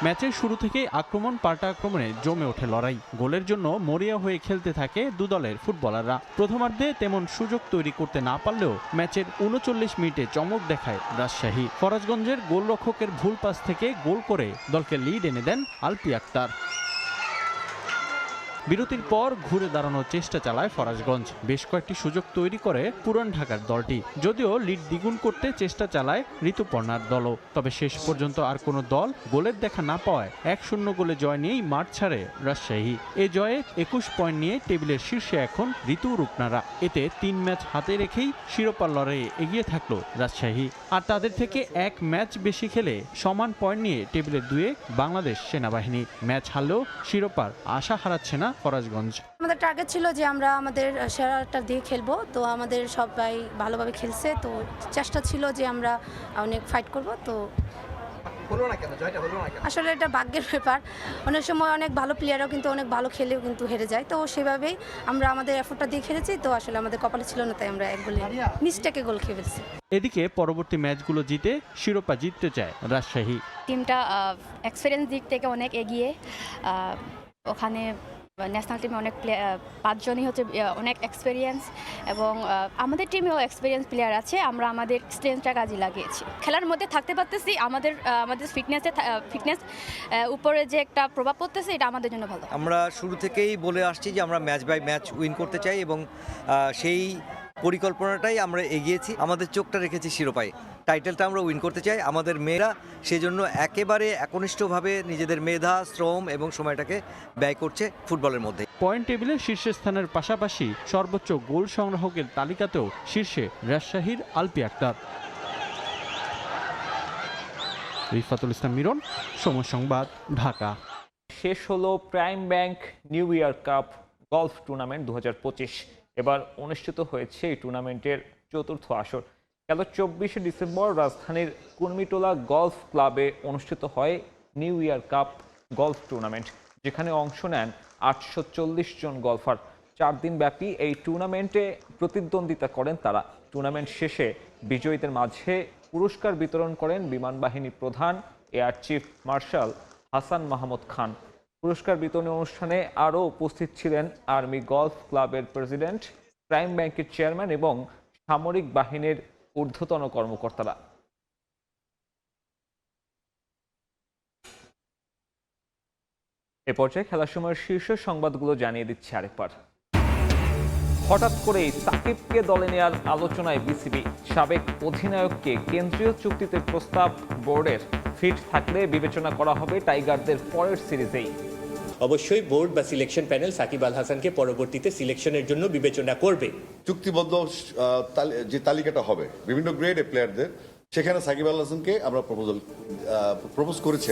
S16: ম্যাচের শুরু থেকেই আক্রমণ পাল্টা আক্রমণে জমে ওঠে লড়াই। গোলের জন্য মরিয়া হয়ে খেলতে থাকে দু দলের ফুটবলাররা। প্রথমার্ধে তেমন সুযোগ তৈরি করতে না পারলেও ম্যাচের 39 মিনিটে চমক দেখায় রাজশাহী। ফরাজগঞ্জের গোলরক্ষকের ভুল পাস থেকে গোল করে দলকে লিড এনে দেন আলপি আক্তার। বিরতির পর ঘুরে দাঁড়ানোর চেষ্টা চালায় ফরাজগঞ্জ। বেশ কয়েকটি সুযোগ তৈরি করে পুরান ঢাকার দলটি, যদিও লিড দ্বিগুণ করতে চেষ্টা চালায় ঋতুপর্ণার দলও। তবে শেষ পর্যন্ত আর কোনো দল গোলের দেখা না পাওয়ায় 1-0 গোলে জয় নিয়েই মাঠ ছাড়ে রাজশাহী। এ জয়ে 21 পয়েন্ট নিয়ে টেবিলের শীর্ষে এখন ঋতু রূপনারা। এতে 3 ম্যাচ হাতে রেখেই শিরোপার লড়াইয়ে এগিয়ে থাকলো রাজশাহী। আর তাদের থেকে 1 ম্যাচ বেশি খেলে সমান পয়েন্ট নিয়ে টেবিলের 2-এ বাংলাদেশ সেনাবাহিনী। ম্যাচ হারলেও শিরোপার আশা হারাচ্ছে না ফরাজগঞ্জ।
S17: আমাদের টার্গেট ছিল যে আমরা আমাদের সেরাটা দিয়ে খেলবো, তো আমাদের সবাই ভালোভাবে খেলছে, তো চেষ্টা ছিল যে আমরা অনেক ফাইট করব। তো আসলে এটা ভাগ্যের ব্যাপার, অনেক সময় অনেক ভালো প্লেয়ারও কিন্তু অনেক ভালো খেলেও কিন্তু হেরে যায়। তো সেভাবেই আমরা আমাদের এফোর্টটা দিয়ে খেলেছি, তো আসলে আমাদের কপালে ছিল না, তাই আমরা এক গোলে মিস্টেকে গোল খেয়ে ফেলছি।
S16: এদিকে পরবর্তী ম্যাচগুলো জিতে শিরোপা জিততে চায় রাজশাহী।
S18: টিমটা এক্সপিরিয়েন্স দিক থেকে অনেক এগিয়ে। ওখানে ন্যাশনাল টিমে অনেক 5 জনই হচ্ছে অনেক এক্সপিরিয়েন্স, এবং আমাদের টিমেও এক্সপিরিয়েন্স প্লেয়ার আছে। আমরা আমাদের স্ট্রেংথটা কাজে লাগিয়েছি, খেলার মধ্যে থাকতে পারতেছি। আমাদের ফিটনেস উপরে যে একটা প্রভাব পড়তেছে, এটা আমাদের জন্য ভালো।
S19: আমরা শুরু থেকেই বলে আসছি যে আমরা ম্যাচ বাই ম্যাচ উইন করতে চাই, এবং সেই পরিকল্পনাটাই আমরা এগিয়েছি। আমাদের চোখটা রেখেছি শিরোপায়। টাইটেলটা আমরা উইন করতে চাই। আমাদের মেয়েরা সেজন্য একেবারে একনিষ্ঠভাবে নিজেদের মেধা, শ্রম এবং সময়টাকে ব্যয় করছে ফুটবলের মধ্যে।
S16: পয়েন্ট টেবিলে শীর্ষস্থানের পাশাপাশি সর্বোচ্চ গোল সংগ্রাহকের তালিকাতেও শীর্ষে রাজশাহীর আলপি আক্তার। রিফাতুল ইসলাম মিরন, সময় সংবাদ, ঢাকা।
S1: শেষ হলো prime bank new year cup golf tournament 2025। এবার অনুষ্ঠিত হয়েছে এই টুর্নামেন্টের চতুর্থ আসর। গেল 24শে ডিসেম্বর রাজধানীর কুর্মিটোলা গলফ ক্লাবে অনুষ্ঠিত হয় new year cup golf tournament, যেখানে অংশ নেন 840 জন গলফার। 4 দিন ব্যাপী এই টুর্নামেন্টে প্রতিদ্বন্দ্বিতা করেন তারা। টুর্নামেন্ট শেষে বিজয়ীদের মাঝে পুরস্কার বিতরণ করেন বিমান বাহিনী প্রধান air chief marshal Hasan Mahmud Khan. পুরস্কার বিতরণী অনুষ্ঠানে আরও উপস্থিত ছিলেন আর্মি গলফ ক্লাবের প্রেসিডেন্ট, প্রাইম ব্যাংকের চেয়ারম্যান এবং সামরিক বাহিনীর ঊর্ধ্বতন কর্মকর্তারা। এ পর্যায়ে খেলার সময়ের শীর্ষ সংবাদগুলো জানিয়ে দিচ্ছে আরেকবার। হঠাৎ করেই সাকিবকে দলে নেওয়ার আলোচনায় বিসিবি। সাবেক অধিনায়ককে কেন্দ্রীয় চুক্তিতে প্রস্তাব বোর্ডের। ফিট থাকলে বিবেচনা করা হবে টাইগারদের পরের সিরিজেই।
S2: অবশ্যই বোর্ড বা সিলেকশন প্যানেল সাকিব আল হাসানকে পরবর্তীতে সিলেকশনের জন্য বিবেচনা করবে।
S3: চুক্তিবদ্ধ যে তালিকাটা হবে বিভিন্ন গ্রেডে প্লেয়ারদের, সেখানে সাকিব আল হাসানকে আমরা প্রপোজ করেছি।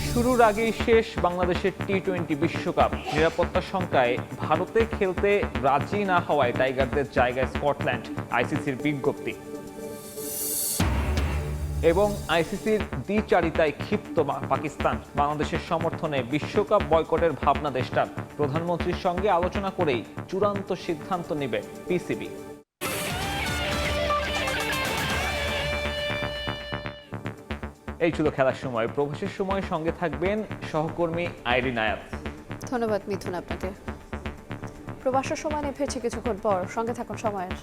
S1: শুরুর আগেই শেষ বাংলাদেশের টি-20 বিশ্বকাপ। নিরাপত্তা শঙ্কায় ভারতে খেলতে রাজি না হওয়ায় টাইগারদের জায়গায় স্কটল্যান্ড, আইসিসির বিজ্ঞপ্তি। এবং আইসিসির দ্বিচারিতায় ক্ষিপ্ত পাকিস্তান। বাংলাদেশের সমর্থনে বিশ্বকাপ বয়কটের ভাবনা দেশটার। প্রধানমন্ত্রীর সঙ্গে আলোচনা করেই চূড়ান্ত সিদ্ধান্ত নেবে পিসিবি। এই ছিল খেলার সময়। প্রবাসের সময় সঙ্গে থাকবেন সহকর্মী আইরিন আয়াত।
S20: ধন্যবাদ মিথুন আপনাকে। প্রবাসের সময় নিয়ে ফিরছি কিছুক্ষণ পর, সঙ্গে থাকুন সময়ের।